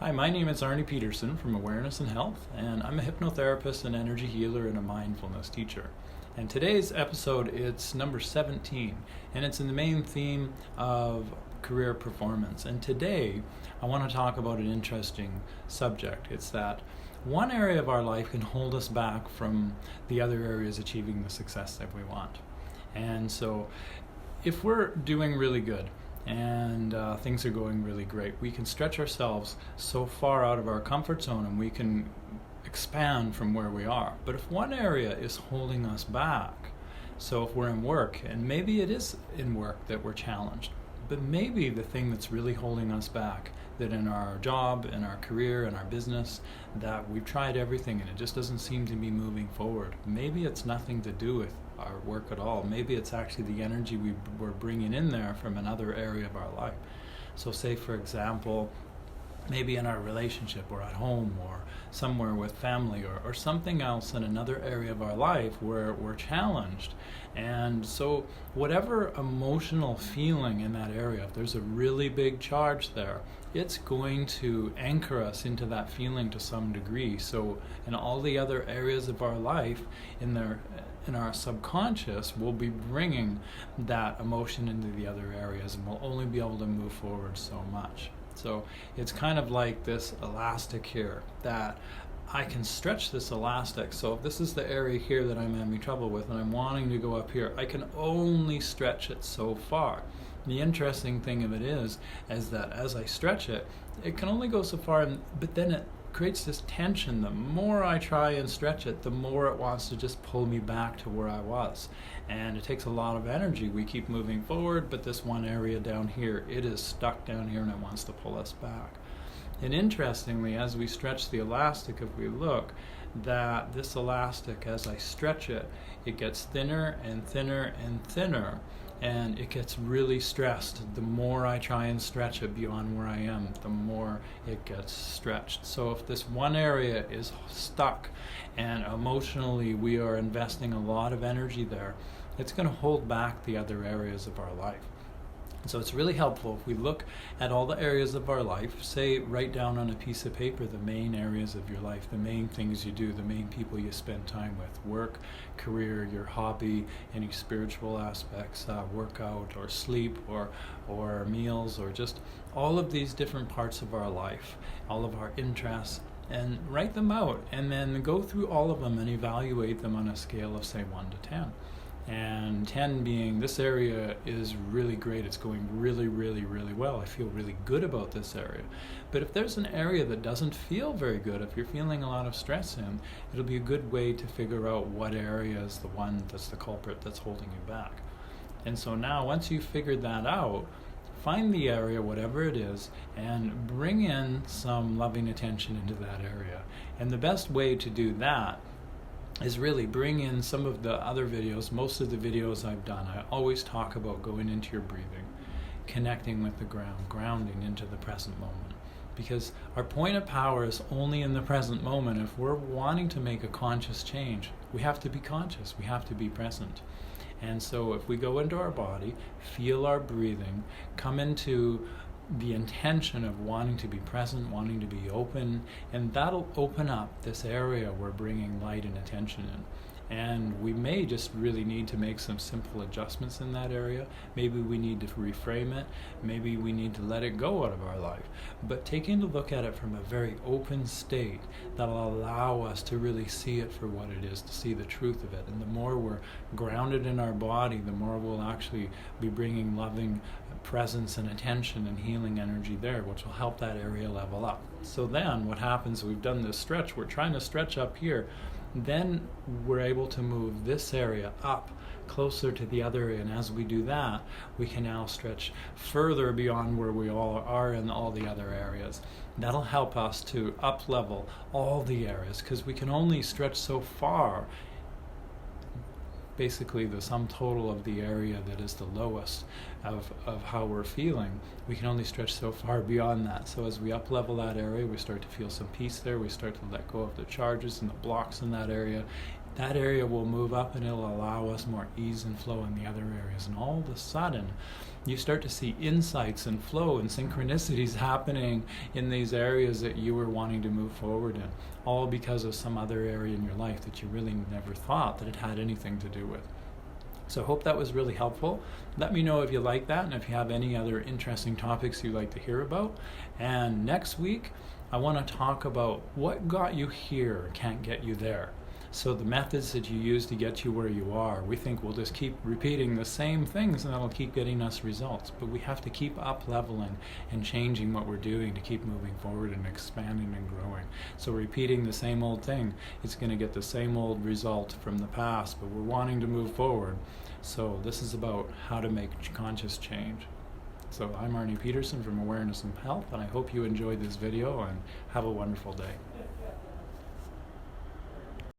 Hi, my name is Arnie Peterson from Awareness and Health, and I'm a hypnotherapist, an energy healer, and a mindfulness teacher. And today's episode, it's number 17, and it's in the main theme of career performance. And today, I want to talk about an interesting subject. It's that one area of our life can hold us back from the other areas achieving the success that we want. And so, if we're doing really good, and things are going really great, we can stretch ourselves so far out of our comfort zone and we can expand from where we are. But if one area is holding us back, so if we're in work, and maybe it is in work that we're challenged, but maybe the thing that's really holding us back, that in our job, in our career, in our business, that we've tried everything and it just doesn't seem to be moving forward. Maybe it's nothing to do with our work at all. Maybe it's actually the energy we're bringing in there from another area of our life. So say, for example, maybe in our relationship or at home or somewhere with family or something else in another area of our life where we're challenged. And so whatever emotional feeling in that area, if there's a really big charge there, it's going to anchor us into that feeling to some degree. So in all the other areas of our life, in our subconscious, we'll be bringing that emotion into the other areas, and we'll only be able to move forward so much. So it's kind of like this elastic here, that I can stretch this elastic. So if this is the area here that I'm having trouble with and I'm wanting to go up here, I can only stretch it so far. The interesting thing of it is that as I stretch it, it can only go so far, but then it creates this tension. The more I try and stretch it, the more it wants to just pull me back to where I was. And it takes a lot of energy. We keep moving forward, but this one area down here, it is stuck down here and it wants to pull us back. And interestingly, as we stretch the elastic, if we look, that this elastic, as I stretch it, it gets thinner and thinner and thinner, and it gets really stressed. The more I try and stretch it beyond where I am, the more it gets stretched. So if this one area is stuck and emotionally we are investing a lot of energy there, it's going to hold back the other areas of our life. So it's really helpful if we look at all the areas of our life, say write down on a piece of paper the main areas of your life, the main things you do, the main people you spend time with, work, career, your hobby, any spiritual aspects, workout or sleep or meals, or just all of these different parts of our life, all of our interests, and write them out and then go through all of them and evaluate them on a scale of say 1 to 10. And 10 being this area is really great, it's going really, really, really well. I feel really good about this area. But if there's an area that doesn't feel very good, if you're feeling a lot of stress in, it'll be a good way to figure out what area is the one that's the culprit that's holding you back. And so now, once you've figured that out, find the area, whatever it is, and bring in some loving attention into that area. And the best way to do that is really bring in some of the other videos. Most of the videos I've done, I always talk about going into your breathing, connecting with the ground, grounding into the present moment. Because our point of power is only in the present moment. If we're wanting to make a conscious change, we have to be conscious, we have to be present. And so if we go into our body, feel our breathing, come into the intention of wanting to be present, wanting to be open, and that'll open up this area we're bringing light and attention in. And we may just really need to make some simple adjustments in that area. Maybe we need to reframe it. Maybe we need to let it go out of our life. But taking a look at it from a very open state that'll allow us to really see it for what it is, to see the truth of it. And the more we're grounded in our body, the more we'll actually be bringing loving presence and attention and healing energy there, which will help that area level up. So then what happens, we've done this stretch, we're trying to stretch up here, then we're able to move this area up closer to the other area, and as we do that, we can now stretch further beyond where we all are in all the other areas. That'll help us to up level all the areas, because we can only stretch so far. Basically the sum total of the area that is the lowest of how we're feeling, we can only stretch so far beyond that. So as we up level that area, we start to feel some peace there, we start to let go of the charges and the blocks in that area, that area will move up and it'll allow us more ease and flow in the other areas. And all of a sudden, you start to see insights and flow and synchronicities happening in these areas that you were wanting to move forward in, all because of some other area in your life that you really never thought that it had anything to do with. So I hope that was really helpful. Let me know if you like that and if you have any other interesting topics you'd like to hear about. And next week, I want to talk about what got you here can't get you there. So the methods that you use to get you where you are, we think we'll just keep repeating the same things and that'll keep getting us results. But we have to keep up leveling and changing what we're doing to keep moving forward and expanding and growing. So repeating the same old thing, it's going to get the same old result from the past, but we're wanting to move forward. So this is about how to make conscious change. So I'm Arnie Peterson from Awareness and Health, and I hope you enjoyed this video and have a wonderful day.